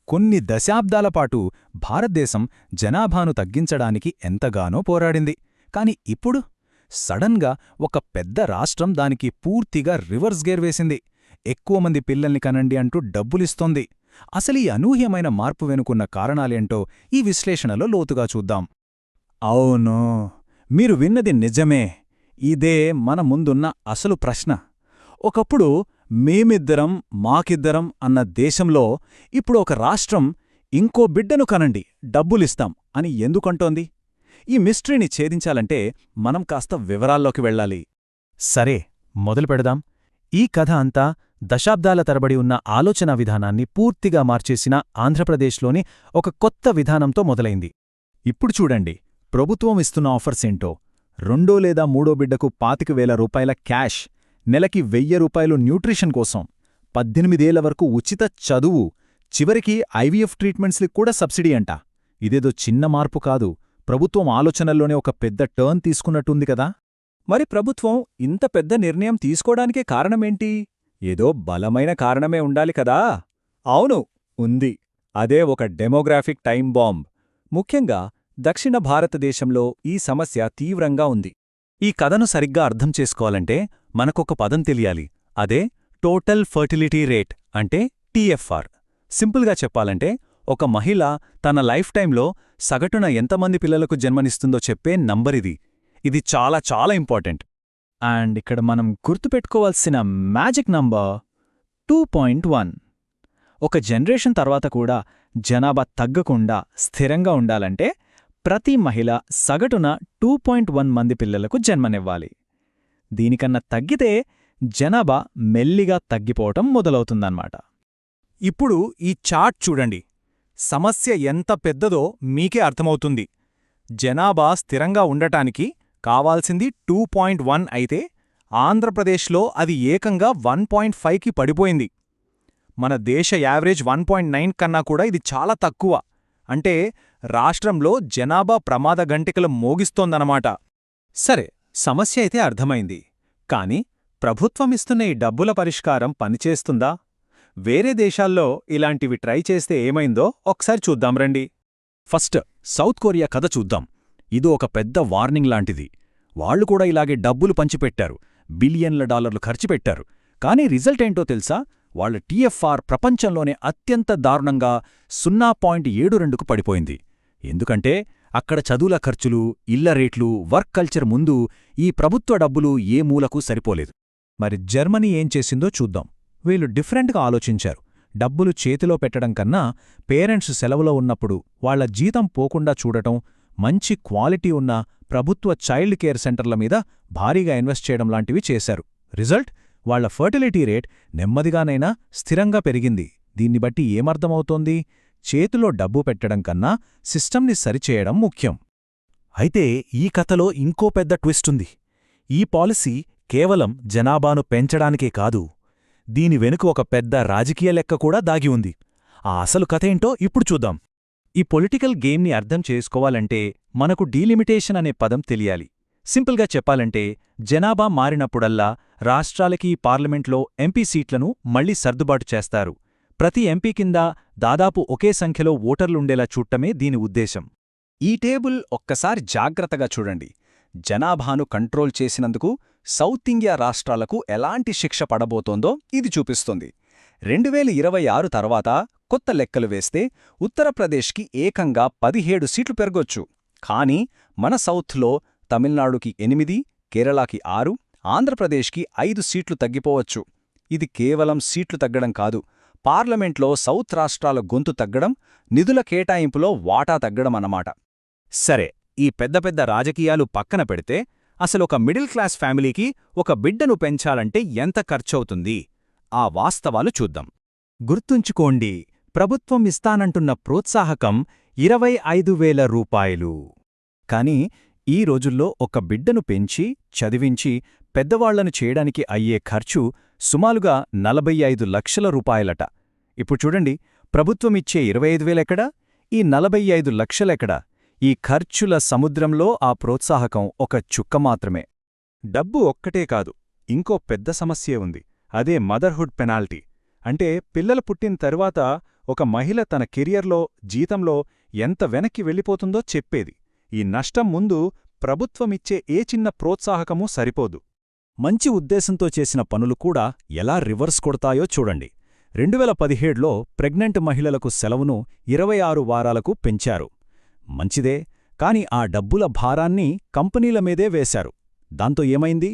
కొన్ని దశాబ్దాలపాటు భారతదేశం జనాభాను తగ్గించడానికి ఎంతగానో పోరాడింది. కాని ఇప్పుడు సడన్గా ఒక పెద్ద రాష్ట్రం దానికి పూర్తిగా రివర్స్ గేర్ వేసింది. ఎక్కువ మంది పిల్లల్ని కనండి అంటూ డబ్బులిస్తోంది. అసలీ అనూహ్యమైన మార్పు వెనుకున్న కారణాలేంటో ఈ విశ్లేషణలో లోతుగా చూద్దాం. అవును, మీరు విన్నది నిజమే. ఇదే మన ముందున్న అసలు ప్రశ్న. ఒకప్పుడు మేమిద్దరం మాకిద్దరం అన్న దేశంలో ఇప్పుడు ఒక రాష్ట్రం ఇంకో బిడ్డను కనండి డబ్బులిస్తాం అని ఎందుకంటోంది? ఈ మిస్టరీని ఛేదించాలంటే మనం కాస్త వివరాల్లోకి వెళ్ళాలి. సరే, మొదలు పెడదాం. ఈ కథ అంతా దశాబ్దాల తరబడి ఉన్న ఆలోచనా విధానాన్ని పూర్తిగా మార్చేసిన ఆంధ్రప్రదేశ్లోని ఒక కొత్త విధానంతో మొదలైంది. ఇప్పుడు చూడండి, ప్రభుత్వం ఇస్తున్న ఆఫర్సేంటో. 2 లేదా 3 బిడ్డకు 25,000 రూపాయల క్యాష్, నెలకి 1,000 రూపాయలు న్యూట్రిషన్ కోసం, 18 ఏళ్ల వరకు ఉచిత చదువు, చివరికి ఐవీఎఫ్ ట్రీట్మెంట్స్కి కూడా సబ్సిడీ అంట. ఇదేదో చిన్న మార్పు కాదు, ప్రభుత్వం ఆలోచనల్లోనే ఒక పెద్ద టర్న్ తీసుకున్నట్టుంది కదా. మరి ప్రభుత్వం ఇంత పెద్ద నిర్ణయం తీసుకోవడానికే కారణమేంటి? ఏదో బలమైన కారణమే ఉండాలి కదా. అవును, ఉంది. అదే ఒక డెమోగ్రాఫిక్ టైం బాంబ్. ముఖ్యంగా దక్షిణ భారతదేశంలో ఈ సమస్య తీవ్రంగా ఉంది. ఈ కథను సరిగ్గా అర్థం చేసుకోవాలంటే మనకొక పదం తెలియాలి. అదే టోటల్ ఫర్టిలిటీ రేట్, అంటే టీఎఫ్ఆర్. సింపుల్గా చెప్పాలంటే ఒక మహిళ తన లైఫ్ టైంలో సగటున ఎంతమంది పిల్లలకు జన్మనిస్తుందో చెప్పే నంబరిది. ఇది చాలా చాలా ఇంపార్టెంట్. అండ్ ఇక్కడ మనం గుర్తుపెట్టుకోవాల్సిన మ్యాజిక్ నంబర్ 2.1. ఒక జనరేషన్ తర్వాత కూడా జనాభా తగ్గకుండా స్థిరంగా ఉండాలంటే ప్రతి మహిళ సగటున 2.1 మంది పిల్లలకు జన్మనివ్వాలి. దీనికన్నా తగ్గితే జనాభా మెల్లిగా తగ్గిపోవటం మొదలవుతుందన్నమాట. ఇప్పుడు ఈ చార్ట్ చూడండి. సమస్య ఎంత పెద్దదో మీకే అర్థమవుతుంది. జనాభా స్థిరంగా ఉండటానికి కావాల్సింది 2.1 అయితే ఆంధ్రప్రదేశ్లో అది ఏకంగా 1.5కి పడిపోయింది. మన దేశ యావరేజ్ 1.9 కన్నా కూడా ఇది చాలా తక్కువ. అంటే రాష్ట్రంలో జనాభా ప్రమాద గంటికలు మోగిస్తోందన్నమాట. సరే, సమస్య అయితే అర్థమైంది. కాని ప్రభుత్వమిస్తున్న ఈ డబ్బుల పరిష్కారం పనిచేస్తుందా? వేరే దేశాల్లో ఇలాంటివి ట్రై చేస్తే ఏమైందో ఒకసారి చూద్దాం రండి. ఫస్ట్ సౌత్ కొరియా కథ చూద్దాం. ఇది ఒక పెద్ద వార్నింగ్ లాంటిది. వాళ్లు కూడా ఇలాగే డబ్బులు పంచిపెట్టారు, బిలియన్ల డాలర్లు ఖర్చుపెట్టారు. కానీ రిజల్ట్ ఏంటో తెలుసా? వాళ్ల టీఎఫ్ఆర్ ప్రపంచంలోనే అత్యంత దారుణంగా 0.72కు పడిపోయింది. ఎందుకంటే అక్కడ చదువుల ఖర్చులు, ఇళ్ల రేట్లు, వర్క్ కల్చర్ ముందు ఈ ప్రభుత్వ డబ్బులు ఏ మూలకు సరిపోలేదు. మరి జర్మనీ ఏం చేసిందో చూద్దాం. వీళ్ళు డిఫరెంట్గా ఆలోచించారు. డబ్బులు చేతిలో పెట్టడం కన్నా పేరెంట్స్ సెలవులో ఉన్నప్పుడు వాళ్ల జీతం పోకుండా చూడటం, మంచి క్వాలిటీ ఉన్న ప్రభుత్వ చైల్డ్ కేర్ సెంటర్ల మీద భారీగా ఇన్వెస్ట్ చేయడం లాంటివి చేశారు. రిజల్ట్, వాళ్ల ఫర్టిలిటీ రేట్ నెమ్మదిగానైనా స్థిరంగా పెరిగింది. దీన్ని బట్టి ఏమర్థమవుతోంది? చేతిలో డబ్బు పెట్టడం కన్నా సిస్టమ్ని సరిచేయడం ముఖ్యం. అయితే ఈ కథలో ఇంకో పెద్ద ట్విస్ట్ ఉంది. ఈ పాలసీ కేవలం జనాభాను పెంచడానికే కాదు, దీని వెనుక ఒక పెద్ద రాజకీయ లెక్క కూడా దాగి ఉంది. ఆ అసలు కథేంటో ఇప్పుడు చూద్దాం. ఈ పొలిటికల్ గేమ్ని అర్థం చేసుకోవాలంటే మనకు డీలిమిటేషన్ అనే పదం తెలియాలి. సింపుల్గా చెప్పాలంటే జనాభా మారినప్పుడల్లా రాష్ట్రాలకి పార్లమెంట్లో ఎంపీ సీట్లను మళ్లీ సర్దుబాటు చేస్తారు. ప్రతి ఎంపీ కింద దాదాపు ఒకే సంఖ్యలో ఓటర్లుండేలా చూడటమే దీని ఉద్దేశం. ఈ టేబుల్ ఒక్కసారి జాగ్రత్తగా చూడండి. జనాభాను కంట్రోల్ చేసినందుకు సౌత్ ఇండియా రాష్ట్రాలకు ఎలాంటి శిక్ష పడబోతోందో ఇది చూపిస్తుంది. 2026 తర్వాత కొత్త లెక్కలు వేస్తే ఉత్తరప్రదేశ్కి ఏకంగా 17 సీట్లు పెరగొచ్చు. కానీ మన సౌత్లో తమిళనాడుకి 8, కేరళకి 6, ఆంధ్రప్రదేశ్కి 5 సీట్లు తగ్గిపోవచ్చు. ఇది కేవలం సీట్లు తగ్గడం కాదు, పార్లమెంట్లో సౌత్ రాష్ట్రాల గొంతు తగ్గడం, నిధుల కేటాయింపులో వాటా తగ్గడం అన్నమాట. సరే, ఈ పెద్ద పెద్ద రాజకీయాలు పక్కన పెడితే అసలొక మిడిల్ క్లాస్ ఫ్యామిలీకి ఒక బిడ్డను పెంచాలంటే ఎంత ఖర్చవుతుంది? ఆ వాస్తవాలు చూద్దాం. గుర్తుంచుకోండి, ప్రభుత్వం ఇస్తానంటున్న ప్రోత్సాహకం 25,000 రూపాయలు. కాని ఈ రోజుల్లో ఒక బిడ్డను పెంచి, చదివించి, పెద్దవాళ్లను చేయడానికి అయ్యే ఖర్చు సుమారుగా 45 లక్షల రూపాయలట. ఇప్పుడు చూడండి, ప్రభుత్వమిచ్చే 25,000 ఎక్కడా? ఈ 45 లక్షలెక్కడా? ఈ ఖర్చుల సముద్రంలో ఆ ప్రోత్సాహకం ఒక చుక్క మాత్రమే. డబ్బు ఒక్కటే కాదు, ఇంకో పెద్ద సమస్యే ఉంది. అదే మదర్హుడ్ పెనాల్టీ. అంటే పిల్లలు పుట్టిన తరువాత ఒక మహిళ తన కెరియర్లో జీతంలో ఎంత వెనక్కి వెళ్ళిపోతుందో చెప్పేది. ఈ నష్టం ముందు ప్రభుత్వమిచ్చే ఏ చిన్న ప్రోత్సాహకమూ సరిపోదు. మంచి ఉద్దేశంతో చేసిన పనులు కూడా ఎలా రివర్స్ కొడతాయో చూడండి. 2017లో ప్రెగ్నెంట్ మహిళలకు సెలవును 26 వారాలకు పెంచారు. మంచిదే, కాని ఆ డబ్బుల భారాన్ని కంపెనీల మీదే వేశారు. దాంతో ఏమైంది?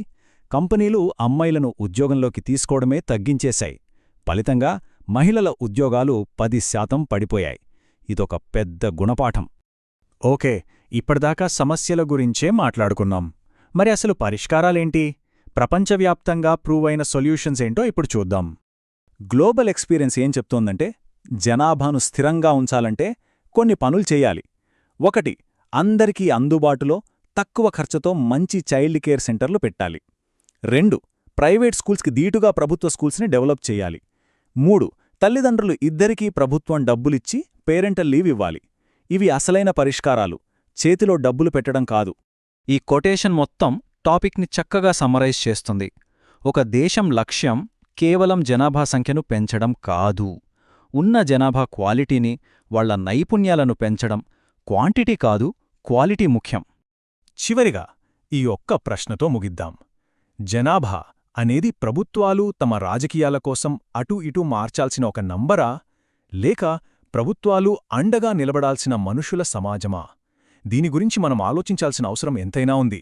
కంపెనీలు అమ్మాయిలను ఉద్యోగంలోకి తీసుకోవడమే తగ్గించేశాయి. ఫలితంగా మహిళల ఉద్యోగాలు 10% పడిపోయాయి. ఇదొక పెద్ద గుణపాఠం. ఓకే, ఇప్పటిదాకా సమస్యల గురించే మాట్లాడుకున్నాం. మరి అసలు పరిష్కారాలేంటి? ప్రపంచవ్యాప్తంగా ప్రూవ్ అయిన సొల్యూషన్స్ ఏంటో ఇప్పుడు చూద్దాం. గ్లోబల్ ఎక్స్పీరియన్స్ ఏం చెప్తోందంటే, జనాభాను స్థిరంగా ఉంచాలంటే కొన్ని పనులు చెయ్యాలి. 1. అందరికీ అందుబాటులో తక్కువ ఖర్చుతో మంచి చైల్డ్ కేర్ సెంటర్లు పెట్టాలి. 2. ప్రైవేట్ స్కూల్స్కి దీటుగా ప్రభుత్వ స్కూల్స్ని డెవలప్ చెయ్యాలి. 3. తల్లిదండ్రులు ఇద్దరికీ ప్రభుత్వం డబ్బులిచ్చి పేరెంటల్ లీవ్ ఇవ్వాలి. ఇవి అసలైన పరిష్కారాలు, చేతిలో డబ్బులు పెట్టడం కాదు. ఈ కొటేషన్ మొత్తం టాపిక్ని చక్కగా సమ్మరైజ్ చేస్తుంది. ఒక దేశం లక్ష్యం కేవలం జనాభా సంఖ్యను పెంచడం కాదు, ఉన్న జనాభా క్వాలిటీని, వాళ్ల నైపుణ్యాలను పెంచడం. క్వాంటిటీ కాదు, క్వాలిటీ ముఖ్యం. చివరిగా ఈ ఒక్క ప్రశ్నతో ముగిద్దాం. జనాభా అనేది ప్రభుత్వాలు తమ రాజకీయాల కోసం అటూ ఇటూ మార్చాల్సిన ఒక నంబరా, లేక ప్రభుత్వాలు అండగా నిలబడాల్సిన మనుషుల సమాజమా? దీని గురించి మనం ఆలోచించాల్సిన అవసరం ఎంతైనా ఉంది.